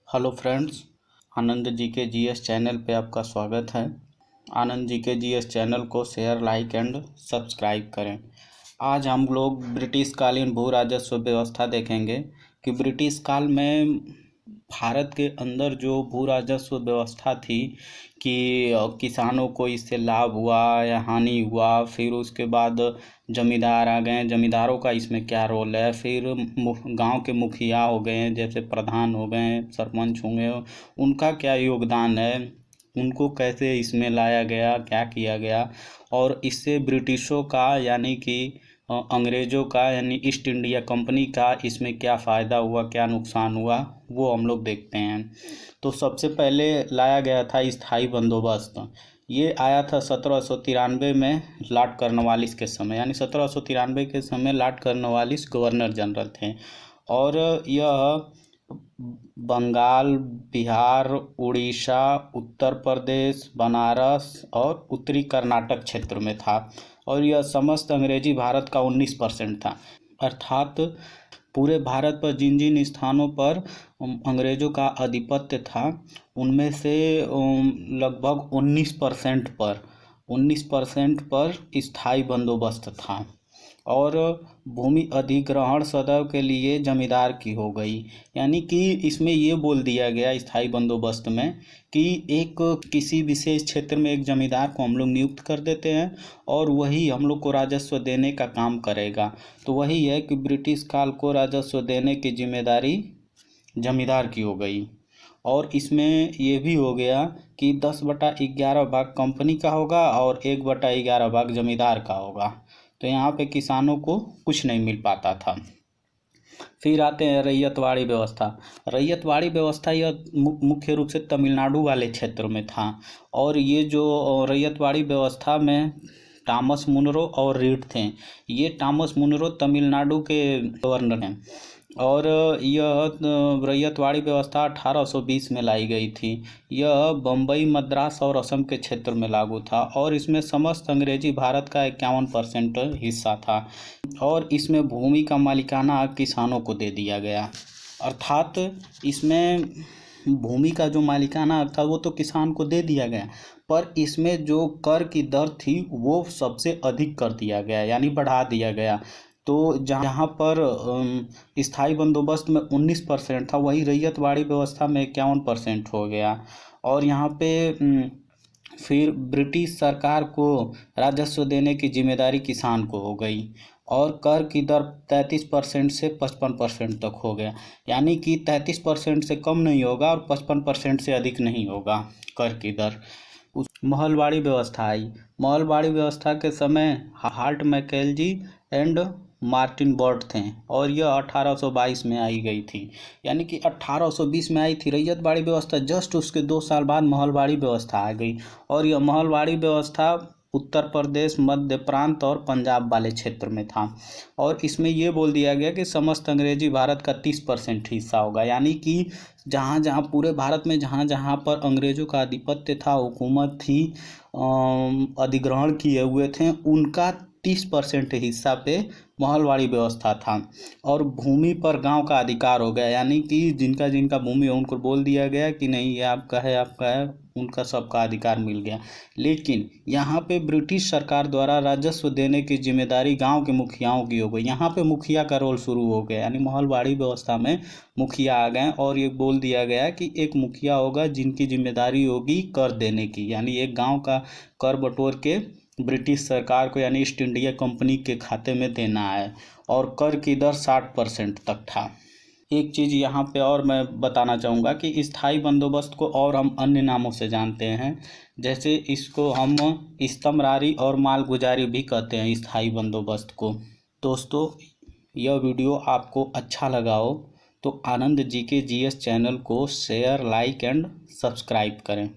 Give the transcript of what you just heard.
Hello friends, Anand ji के GS channel पे आपका स्वागत है। आनंद जी के जीएस चैनल को शेयर, लाइक एंड सब्सक्राइब करें। आज हम लोग ब्रिटिश कालीन भू राजस्व व्यवस्था देखेंगे कि ब्रिटिश काल में भारत के अंदर जो भू राजस्व व्यवस्था थी कि किसानों को इससे लाभ हुआ या हानि हुआ, फिर उसके बाद जमींदार आ गए, जमींदारों का इसमें क्या रोल है, फिर गांव के मुखिया हो गए, जैसे प्रधान हो गए, सरपंच होंगे, उनका क्या योगदान है, उनको कैसे इसमें लाया गया, क्या किया गया, और इससे ब्रिटिशों का यानी कि अंग्रेज़ों का यानी ईस्ट इंडिया कंपनी का इसमें क्या फ़ायदा हुआ, क्या नुकसान हुआ, वो हम लोग देखते हैं। तो सबसे पहले लाया गया था स्थाई बंदोबस्त। ये आया था 1793 में लॉर्ड कॉर्नवालिस के समय, यानी 1793 के समय लॉर्ड कॉर्नवालिस गवर्नर जनरल थे और यह बंगाल, बिहार, उड़ीसा, उत्तर प्रदेश, बनारस और उत्तरी कर्नाटक क्षेत्र में था और यह समस्त अंग्रेजी भारत का 19% था। अर्थात पूरे भारत पर जिन जिन स्थानों पर अंग्रेज़ों का आधिपत्य था उनमें से लगभग 19% पर स्थायी बंदोबस्त था और भूमि अधिग्रहण सदैव के लिए जमींदार की हो गई। यानी कि इसमें ये बोल दिया गया स्थायी बंदोबस्त में कि एक किसी विशेष क्षेत्र में एक जमींदार को हम लोग नियुक्त कर देते हैं और वही हम लोग को राजस्व देने का काम करेगा। तो वही है कि ब्रिटिश काल को राजस्व देने की जिम्मेदारी जमींदार की हो गई और इसमें ये भी हो गया कि 10/11 भाग कंपनी का होगा और 1/11 भाग जमींदार का होगा। तो यहाँ पे किसानों को कुछ नहीं मिल पाता था। फिर आते हैं रैयतवाड़ी व्यवस्था। रैयतवाड़ी व्यवस्था यह मुख्य रूप से तमिलनाडु वाले क्षेत्र में था और ये जो रैयतवाड़ी व्यवस्था में टॉमस मुनरो और रीड थे। ये टॉमस मुनरो तमिलनाडु के गवर्नर हैं और यह रैयतवाड़ी व्यवस्था 1820 में लाई गई थी। यह बम्बई, मद्रास और असम के क्षेत्र में लागू था और इसमें समस्त अंग्रेजी भारत का 51% हिस्सा था और इसमें भूमि का मालिकाना हक किसानों को दे दिया गया। अर्थात इसमें भूमि का जो मालिकाना हक था वो तो किसान को दे दिया गया, पर इसमें जो कर की दर थी वो सबसे अधिक कर दिया गया, यानी बढ़ा दिया गया। तो जहाँ पर स्थायी बंदोबस्त में 19% था, वहीं रैयतवाड़ी व्यवस्था में 51% हो गया और यहाँ पे फिर ब्रिटिश सरकार को राजस्व देने की जिम्मेदारी किसान को हो गई और कर की दर 33% से 55% तक हो गया। यानी कि 33% से कम नहीं होगा और 55% से अधिक नहीं होगा कर की दर। महलवाड़ी व्यवस्था आई। महलवाड़ी व्यवस्था के समय हार्ट मैकेलजी एंड मार्टिन बर्ट थे और यह 1822 में आई गई थी। यानी कि 1820 में आई थी रैयतवाड़ी व्यवस्था, जस्ट उसके 2 साल बाद महलवाड़ी व्यवस्था आ गई और यह महलवाड़ी व्यवस्था उत्तर प्रदेश, मध्य प्रांत और पंजाब वाले क्षेत्र में था और इसमें यह बोल दिया गया कि समस्त अंग्रेजी भारत का 30% हिस्सा होगा। यानी कि जहाँ जहाँ पूरे भारत में जहाँ जहाँ पर अंग्रेज़ों का आधिपत्य था, हुकूमत थी, अधिग्रहण किए हुए थे, उनका 30% हिस्सा पे महलवाड़ी व्यवस्था था और भूमि पर गांव का अधिकार हो गया। यानी कि जिनका जिनका भूमि है उनको बोल दिया गया कि नहीं ये आपका है, आपका है, उनका सबका अधिकार मिल गया। लेकिन यहाँ पे ब्रिटिश सरकार द्वारा राजस्व देने की जिम्मेदारी गांव के मुखियाओं की हो गई। यहाँ पे मुखिया का रोल शुरू हो गया, यानी महलवाड़ी व्यवस्था में मुखिया आ गए और ये बोल दिया गया कि एक मुखिया होगा जिनकी जिम्मेदारी होगी कर देने की, यानी एक गाँव का कर बटोर के ब्रिटिश सरकार को यानी ईस्ट इंडिया कंपनी के खाते में देना है और कर की दर 60% तक था। एक चीज़ यहाँ पे और मैं बताना चाहूँगा कि स्थायी बंदोबस्त को और हम अन्य नामों से जानते हैं, जैसे इसको हम स्तंभरारी और मालगुजारी भी कहते हैं स्थायी बंदोबस्त को। दोस्तों, यह वीडियो आपको अच्छा लगा हो तो आनंद जी के जीएस चैनल को शेयर, लाइक एंड सब्सक्राइब करें।